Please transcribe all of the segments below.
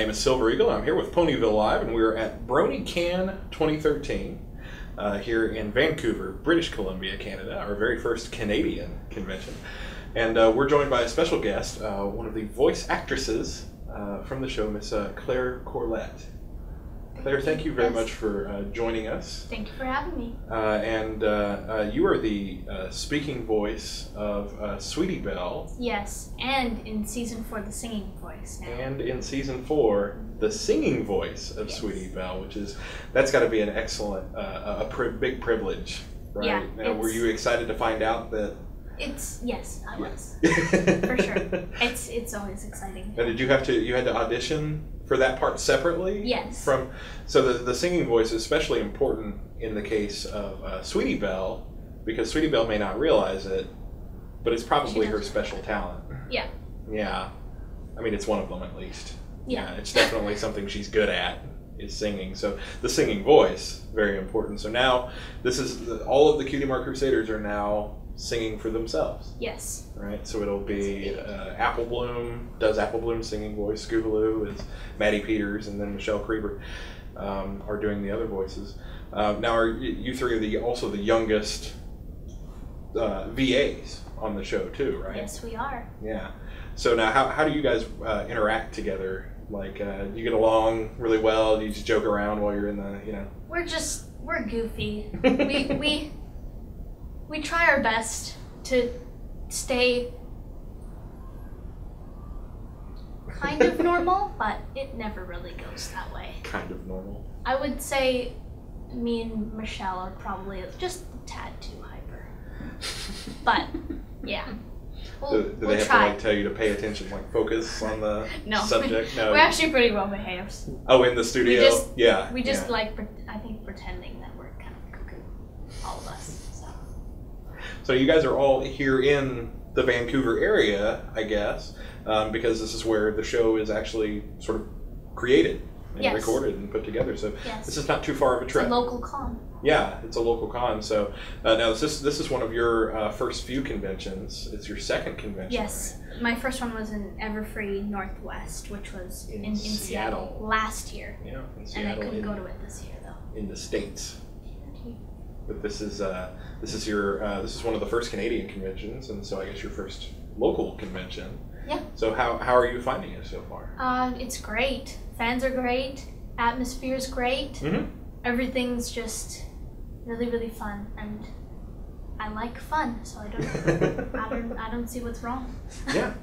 name is Silver Eagle. I'm here with Ponyville Live, and we're at BronyCAN 2013 here in Vancouver, British Columbia, Canada, our very first Canadian convention. And we're joined by a special guest, one of the voice actresses from the show, Miss Claire Corlett. Claire, thank you very much for joining us. Thank you for having me. You are the speaking voice of Sweetie Belle. Yes, and in season 4, the singing voice now. And in season 4, the singing voice of Sweetie Belle, that's got to be an excellent, big privilege, right? Yeah. Now, were you excited to find out that? Yes, I was. For sure. It's always exciting. And did you had to audition for that part separately? Yes. So the singing voice is especially important in the case of Sweetie Belle, because Sweetie Belle may not realize it, but it's probably her special talent. Yeah. Yeah. I mean, it's one of them at least. Yeah. It's definitely something she's good at, is singing. So the singing voice, very important. So now this is all of the Cutie Mark Crusaders are now singing for themselves. Yes. Right, so it'll be Apple Bloom does Apple Bloom's singing voice, Scoobaloo is Maddie Peters, and then Michelle Creeber are doing the other voices. Now, are you three are also the youngest VAs on the show too, right? Yes, we are. Yeah. So now, how do you guys interact together? Like, do you get along really well? Do you just joke around while you're in the, We're goofy. We try our best to stay kind of normal, but it never really goes that way. Kind of normal. I would say me and Michelle are probably just a tad too hyper. But, yeah. Do they have try. to tell you to pay attention, focus on the subject? No. We're actually pretty well behaved. Oh, in the studio? We just I think, pretending that we're kind of cuckoo, all of us. So you guys are all here in the Vancouver area, I guess, because this is where the show is actually sort of created and recorded and put together. So this is not too far of a trip. It's a local con. Yeah, it's a local con. So now this is one of your first few conventions. It's your second convention. Yes, right? My first one was in Everfree Northwest, which was in Seattle last year. Yeah, in Seattle. And I couldn't go to it this year though. In the States. But this is one of the first Canadian conventions, and so I guess your first local convention. Yeah. So how are you finding it so far? It's great. Fans are great. Atmosphere's great. Mm-hmm. Everything's just really, really fun, and I like fun, so I don't see what's wrong. Yeah.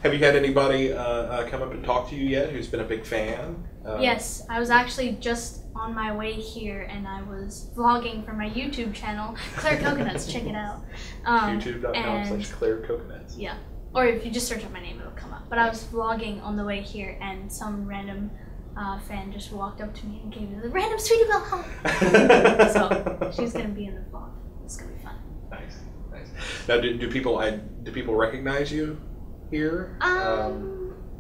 Have you had anybody come up and talk to you yet who's been a big fan? Yes, I was actually just on my way here, and I was vlogging for my YouTube channel, Claire Coconuts. Check it out. YouTube.com/Claire Coconuts. Yeah. Or if you just search up my name, it'll come up. But I was vlogging on the way here, and some random fan just walked up to me and gave me the random Sweetie Belle hug. So she's gonna be in the vlog. It's gonna be fun. Nice. Now, do people recognize you here?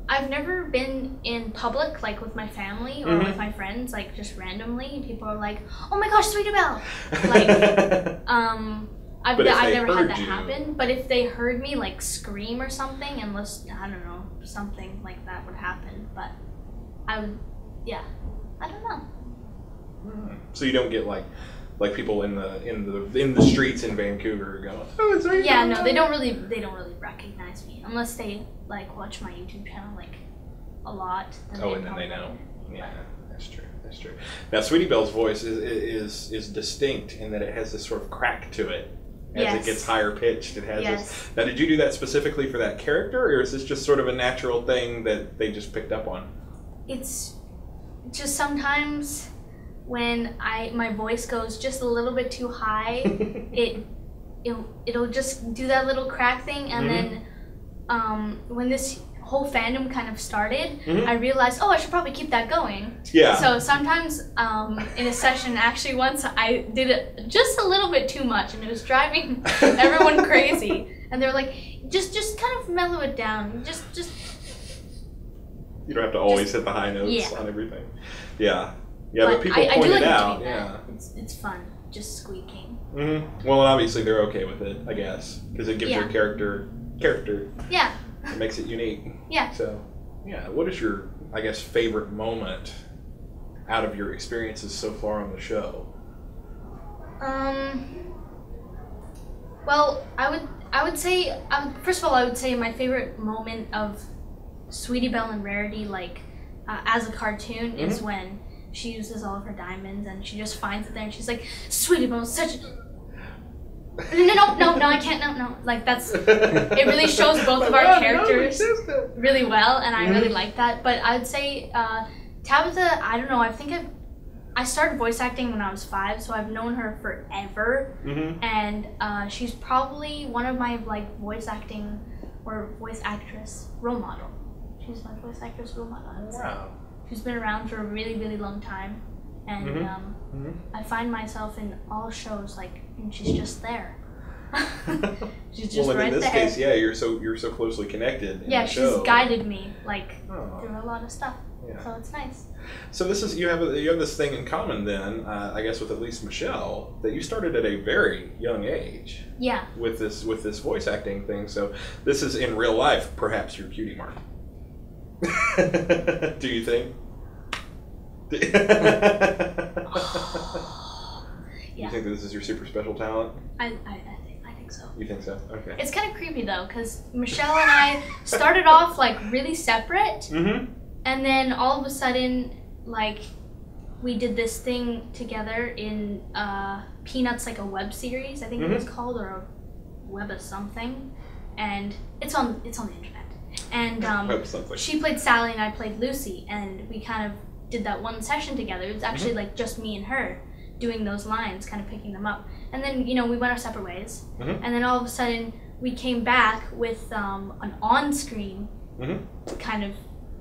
I've never been in public, like with my family or with my friends, like just randomly. People are like, "Oh my gosh, Sweetie Belle!" Like, I've never had that happen. But if they heard me like scream or something, unless I don't know, something like that would happen. But I would, I don't know. So you don't get like people in the streets in Vancouver going, "Oh, it's Sweetie Belle." Yeah, no, they don't really recognize me unless they watch my YouTube channel a lot. And then they know. Yeah, that's true. Now, Sweetie Belle's voice is distinct in that it has this sort of crack to it. As it gets higher pitched, it has this. Now, did you do that specifically for that character, or is this just sort of a natural thing that they just picked up on? It's just sometimes when my voice goes just a little bit too high, it'll just do that little crack thing, and then when this whole fandom kind of started, I realized, I should probably keep that going. Yeah. So sometimes in a session, actually once I did it just a little bit too much, and it was driving everyone crazy. And they were like, just kind of mellow it down. Just. You don't have to always hit the high notes on everything. Yeah. Yeah, but people point it out. Yeah. It's fun, just squeaking. Well, obviously they're okay with it, I guess, because it gives your character. Yeah. It makes it unique. Yeah. So, yeah. What is your I guess, favorite moment out of your experiences so far on the show? Well, I would say first of all, I would say my favorite moment of Sweetie Belle and Rarity, like as a cartoon, is when she uses all of her diamonds and she just finds it there and she's like, Sweetie Belle, such a... No, I can't, no. Like, it really shows both of our characters really well, and I really like that. But I would say Tabitha, I don't know, I think I started voice acting when I was 5, so I've known her forever, and she's probably one of my, like, voice acting or voice actress role model. She's my voice actress role model, I would say. Wow. She's been around for a really, really long time, and I find myself in all shows, like, and she's just there. She's just well, right in this there. case, yeah, you're so closely connected. Yeah, the she's show. guided me, like, through a lot of stuff. Yeah. So it's nice. So this is you have this thing in common then, I guess, with at least Michelle, that you started at a very young age. Yeah. With this voice acting thing. So this is in real life perhaps your cutie mark. Do you think? Yeah. You think that this is your super special talent? I think so. You think so? Okay. It's kind of creepy though, because Michelle and I started off like really separate, and then all of a sudden, like, we did this thing together in Peanuts, like a web series, I think it was called, or a web of something, and it's on the internet. And she played Sally and I played Lucy, and we kind of did that one session together. It was actually like just me and her doing those lines, kind of picking them up. And then, you know, we went our separate ways. And then all of a sudden, we came back with an on-screen kind of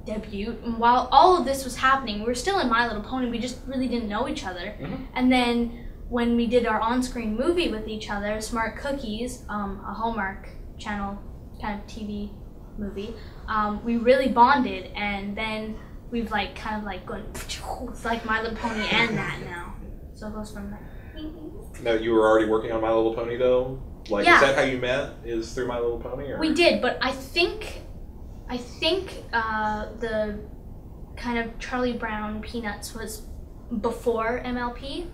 debut. And while all of this was happening, we were still in My Little Pony. We just really didn't know each other. And then when we did our on-screen movie with each other, Smart Cookies, a Hallmark Channel kind of TV movie, we really bonded. And then we've like kind of like gone, it's like My Little Pony and that now. So it goes from like. Now, you were already working on My Little Pony though? Like, yeah. Is that how you met? Is through My Little Pony? Or? We did, but I think the kind of Charlie Brown Peanuts was before MLP.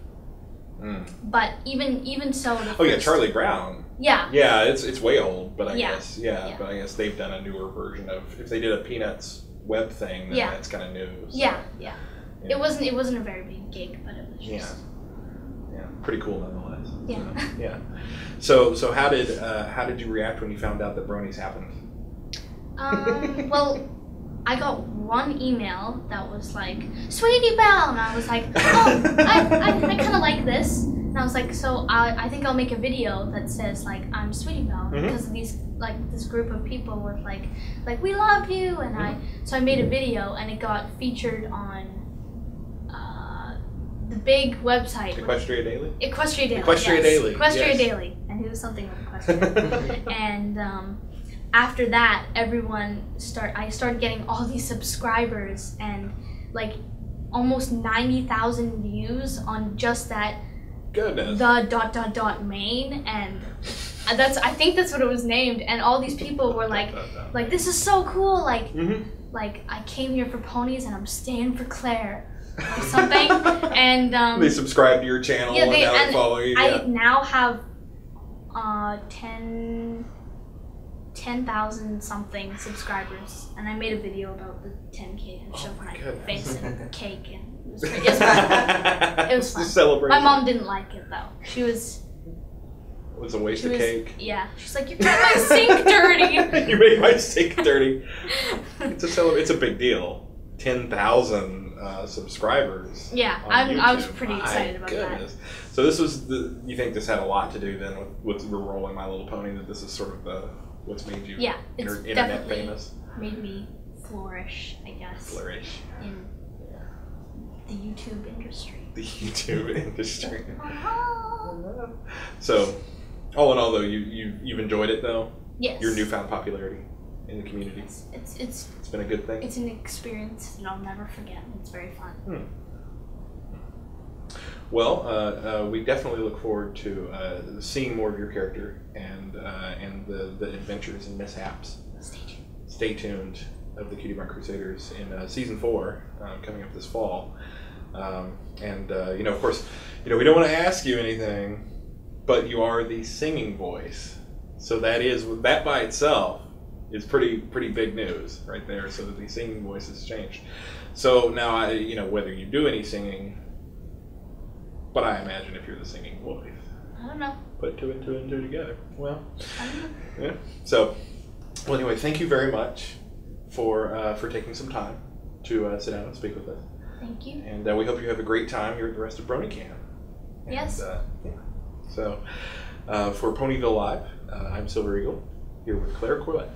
But even so. Yeah, Charlie Brown. Yeah. Yeah, it's way old, but I guess but I guess they've done a newer version of, if they did a Peanuts web thing, then that's kind of new. So. Yeah. It wasn't a very big gig, but it was just. Yeah, pretty cool nonetheless. Yeah. So how did you react when you found out that Bronies happened? Well, I got one email that was like, Sweetie Belle, and I was like, oh, I kind of like this. And I was like, so I think I'll make a video that says like, I'm Sweetie Belle, because of these, like, this group of people with like we love you, and so I made a video, and it got featured on the big website. Equestria Daily? Equestria Daily. Equestria Daily. And it was something with Equestria. And after that, I started getting all these subscribers and like almost 90,000 views on just that. Goodness. The ... main, and I think that's what it was named. And all these people were like this is so cool. Like I came here for ponies and I'm staying for Claire. Or something, and they subscribe to your channel, and now they follow you. I now have 10,000 something subscribers, and I made a video about the 10K and shoved my face in the cake, and it was pretty. It was fun. Celebration. My mom didn't like it though. She was. It was a waste of cake. Yeah, she's like, you made my sink dirty. You made my sink dirty. It's a big deal. 10,000 subscribers. Yeah, I was pretty excited about that. So this was you think this had a lot to do then with rolling My Little Pony, that this is sort of what's made you internet famous? Made me flourish, I guess. In the YouTube industry. The YouTube industry. So, all in all though, you've enjoyed it though? Yes. Your newfound popularity in the community. It's been a good thing. It's an experience that I'll never forget. It's very fun. Well, we definitely look forward to seeing more of your character and the adventures and mishaps. Stay tuned. of the Cutie Mark Crusaders in season 4 coming up this fall. You know, of course, you know, we don't want to ask you anything, but you are the singing voice. So that by itself is pretty big news right there. So that the singing voice has changed. So now you know, whether you do any singing, but I imagine if you're the singing voice, I don't know. Put two and two together. Well, I don't know. yeah. So, well, anyway, thank you very much for taking some time to sit down and speak with us. Thank you. And we hope you have a great time here at the rest of BronyCAN. Yes. Yeah. So, for Ponyville Live, I'm Silver Eagle, here with Claire Corlett.